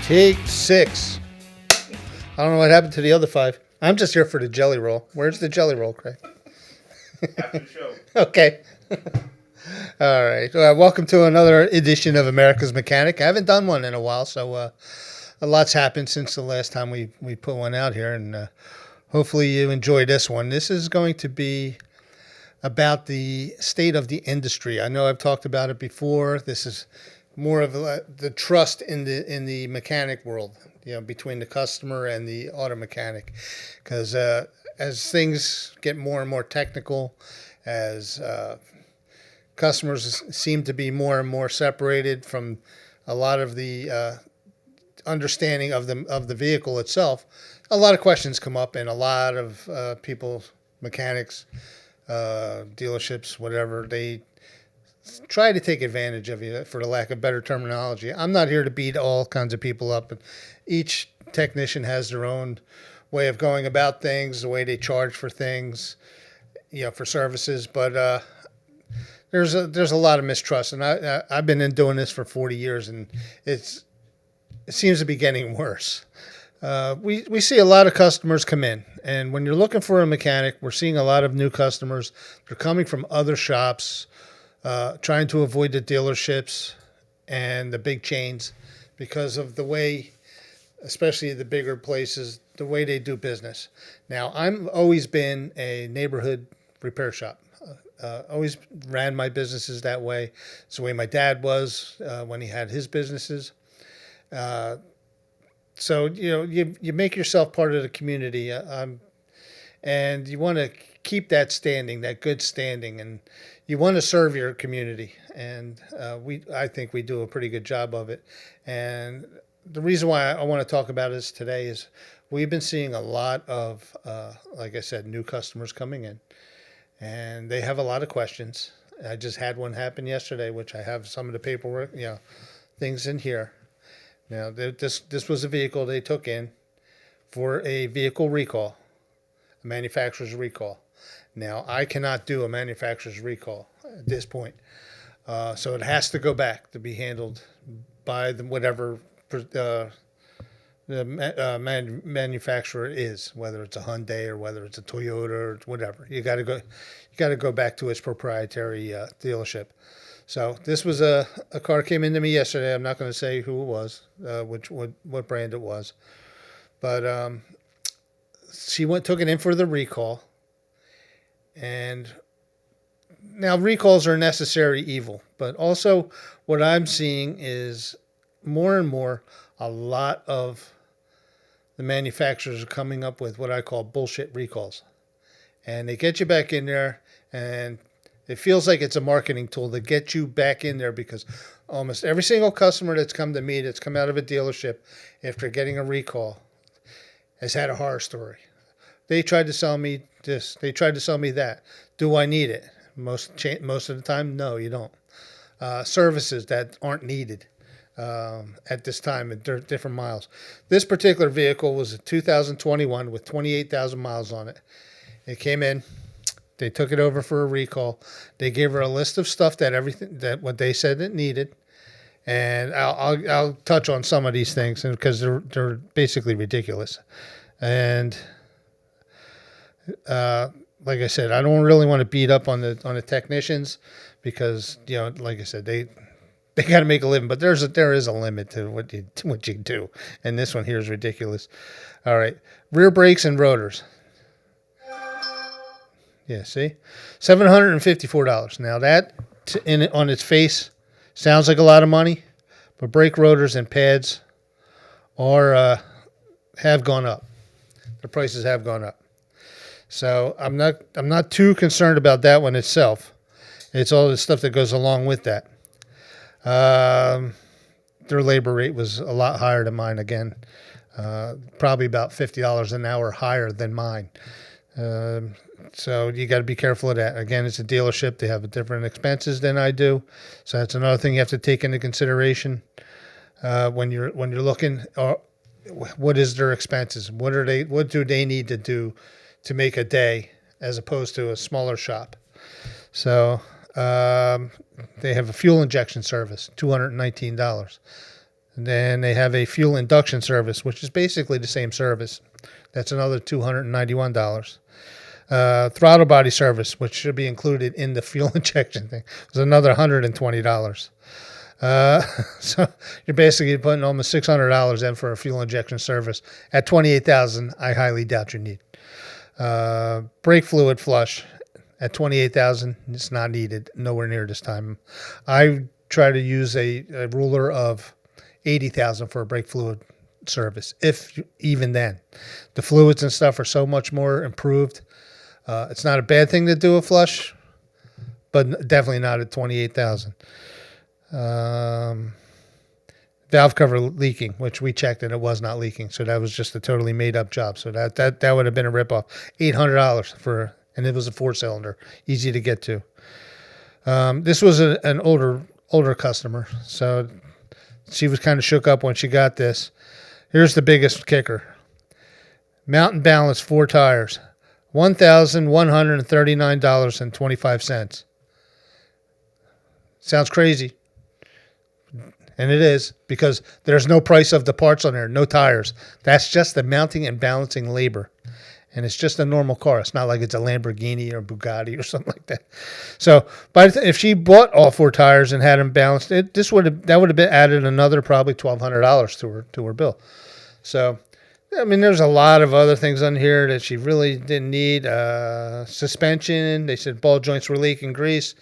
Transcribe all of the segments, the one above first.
Take 6. I don't know what happened to the other 5. I'm just here for the jelly roll. Where's the jelly roll, Craig? After the show. Okay. All right. Welcome to another edition of America's Mechanic. I haven't done one in a while, so a lot's happened since the last time we put one out here, and hopefully you enjoy this one. This is going to be about the state of the industry. I know I've talked about it before. This is more of the trust in the mechanic world, between the customer and the auto mechanic, because as things get more and more technical, as customers seem to be more and more separated from a lot of the understanding of the vehicle itself, a lot of questions come up, and a lot of people, mechanics, dealerships, whatever, they try to take advantage of you, for the lack of better terminology. I'm not here to beat all kinds of people up. Each technician has their own way of going about things, the way they charge for things, for services. But there's a lot of mistrust, and I've been doing this for 40 years, and it seems to be getting worse. We see a lot of customers come in, and when you're looking for a mechanic, we're seeing a lot of new customers. They're coming from other shops, trying to avoid the dealerships and the big chains because of the way, especially the bigger places, the way they do business. Now, I've always been a neighborhood repair shop. Always ran my businesses that way. It's the way my dad was when he had his businesses. So, you make yourself part of the community, and you want to keep that standing, that good standing, and you want to serve your community. And I think we do a pretty good job of it. And the reason why I want to talk about this today is we've been seeing a lot of, like I said, new customers coming in, and they have a lot of questions. I just had one happen yesterday, which I have some of the paperwork, things in here. Now, this was a vehicle they took in for a vehicle recall, a manufacturer's recall. Now, I cannot do a manufacturer's recall at this point. So it has to go back to be handled by whatever the manufacturer is, whether it's a Hyundai or whether it's a Toyota or whatever. You got to go back to its proprietary dealership. So this was a car came into me yesterday. I'm not going to say who it was, what brand it was, but she took it in for the recall. And now recalls are a necessary evil, but also what I'm seeing is more and more a lot of the manufacturers are coming up with what I call bullshit recalls, and they get you back in there, and it feels like it's a marketing tool to get you back in there, because almost every single customer that's come to me, that's come out of a dealership after getting a recall, has had a horror story. They tried to sell me this. They tried to sell me that. Do I need it? Most of the time, no, you don't. Services that aren't needed at this time at different miles. This particular vehicle was a 2021 with 28,000 miles on it. It came in. They took it over for a recall. They gave her a list of stuff that what they said it needed, and I'll touch on some of these things because they're basically ridiculous. And like I said, I don't really want to beat up on the technicians, because like I said, they got to make a living, but there is a limit to what you do, and this one here is ridiculous. All right, rear brakes and rotors. Yeah, see, $754. Now that on its face sounds like a lot of money, but brake rotors and pads have gone up. The prices have gone up. So I'm not too concerned about that one itself. It's all the stuff that goes along with that. Their labor rate was a lot higher than mine again. Probably about $50 an hour higher than mine. So you got to be careful of that. Again, it's a dealership. They have different expenses than I do. So that's another thing you have to take into consideration when you're looking. What is their expenses? What do they need to do to make a day, as opposed to a smaller shop? So they have a fuel injection service, $219. And then they have a fuel induction service, which is basically the same service. That's another $291. Throttle body service, which should be included in the fuel injection thing, was another $120. So you're basically putting almost $600 in for a fuel injection service. At $28,000, I highly doubt you need. Brake fluid flush at $28,000, it's not needed. Nowhere near this time. I try to use a ruler of $80,000 for a brake fluid service, if even then. The fluids and stuff are so much more improved. It's not a bad thing to do a flush, but definitely not at $28,000. Valve cover leaking, which we checked and it was not leaking, so that was just a totally made up job. So that would have been a ripoff. $800 for, and it was a 4-cylinder, easy to get to. This was an older customer, so she was kind of shook up when she got this. Here's the biggest kicker: Mountain Balance 4 tires, $1,139.25. Sounds crazy. And it is, because there's no price of the parts on there, no tires. That's just the mounting and balancing labor. And it's just a normal car. It's not like it's a Lamborghini or Bugatti or something like that. So, but if she bought all 4 tires and had them balanced, that would have been added another probably $1,200 to her bill. So, I mean, there's a lot of other things on here that she really didn't need. Suspension, they said ball joints were leaking grease.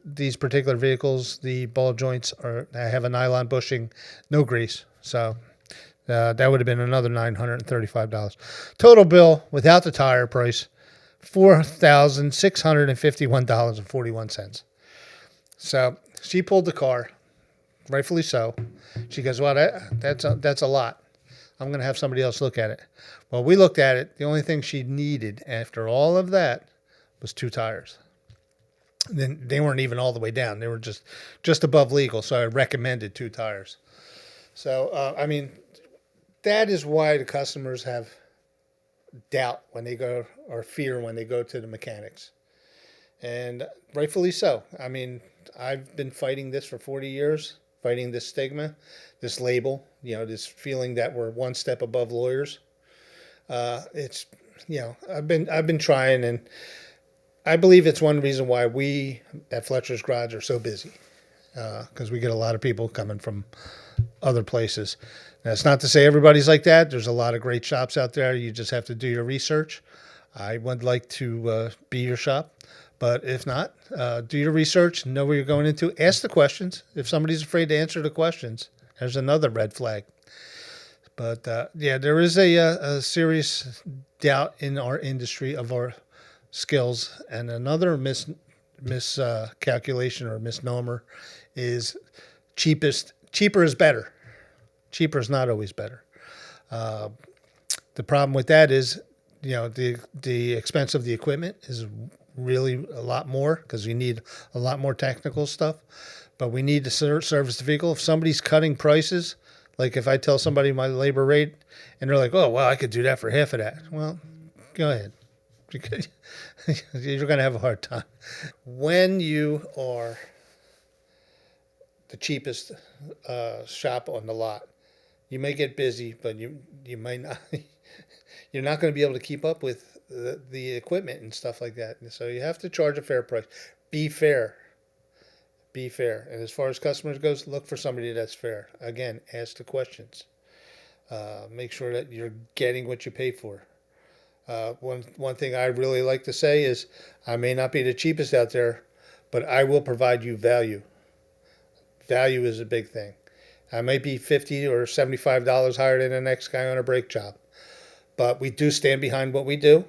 These particular vehicles, the ball joints have a nylon bushing, no grease. So that would have been another $935. Total bill without the tire price, $4,651.41. So she pulled the car, rightfully so. She goes, "Well, that's a lot. I'm going to have somebody else look at it." Well, we looked at it. The only thing she needed after all of that was 2 tires. Then they weren't even all the way down. They were just above legal. So I recommended 2 tires. So, I mean, that is why the customers have doubt when they go, or fear when they go to the mechanics. And rightfully so. I mean, I've been fighting this for 40 years, fighting this stigma, this label, this feeling that we're one step above lawyers. It's, I've been trying, and I believe it's one reason why we at Fletcher's Garage are so busy, because we get a lot of people coming from other places. Now, it's not to say everybody's like that. There's a lot of great shops out there. You just have to do your research. I would like to be your shop, but if not, do your research, know where you're going into, ask the questions. If somebody's afraid to answer the questions, there's another red flag. But there is a serious doubt in our industry of our skills, and another miscalculation or misnomer is cheaper is better. Cheaper is not always better. The problem with that is, the expense of the equipment is really a lot more, because we need a lot more technical stuff, but we need to service the vehicle. If somebody's cutting prices, like if I tell somebody my labor rate and they're like, "Oh, well, I could do that for half of that." Well, go ahead. Because you're going to have a hard time. When you are the cheapest shop on the lot, you may get busy, but you might not. You're not going to be able to keep up with the equipment and stuff like that. And so you have to charge a fair price. Be fair. Be fair. And as far as customers goes, look for somebody that's fair. Again, ask the questions. Make sure that you're getting what you pay for. One thing I really like to say is, I may not be the cheapest out there, but I will provide you value. Value is a big thing. I might be $50 or $75 higher than the next guy on a brake job, but we do stand behind what we do.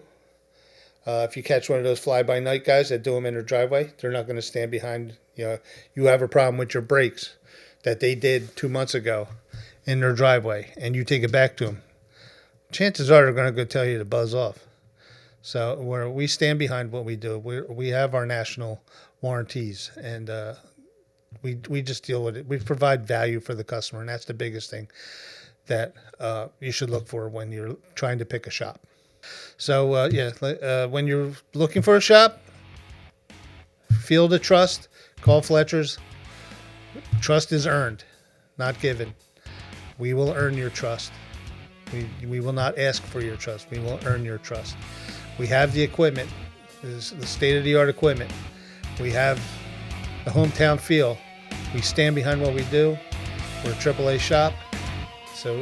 If you catch one of those fly-by-night guys that do them in their driveway, they're not going to stand behind. You have a problem with your brakes that they did 2 months ago in their driveway, and you take it back to them. Chances are they're going to go tell you to buzz off. So we stand behind what we do. We have our national warranties, and we just deal with it. We provide value for the customer, and that's the biggest thing that you should look for when you're trying to pick a shop. So, when you're looking for a shop, feel the trust. Call Fletcher's. Trust is earned. not given. We will earn your trust. We will not ask for your trust. We will earn your trust. We have the equipment. This is the state-of-the-art equipment. We have the hometown feel. We stand behind what we do. We're a AAA shop. So,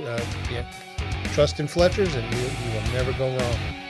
trust in Fletcher's, and you will never go wrong.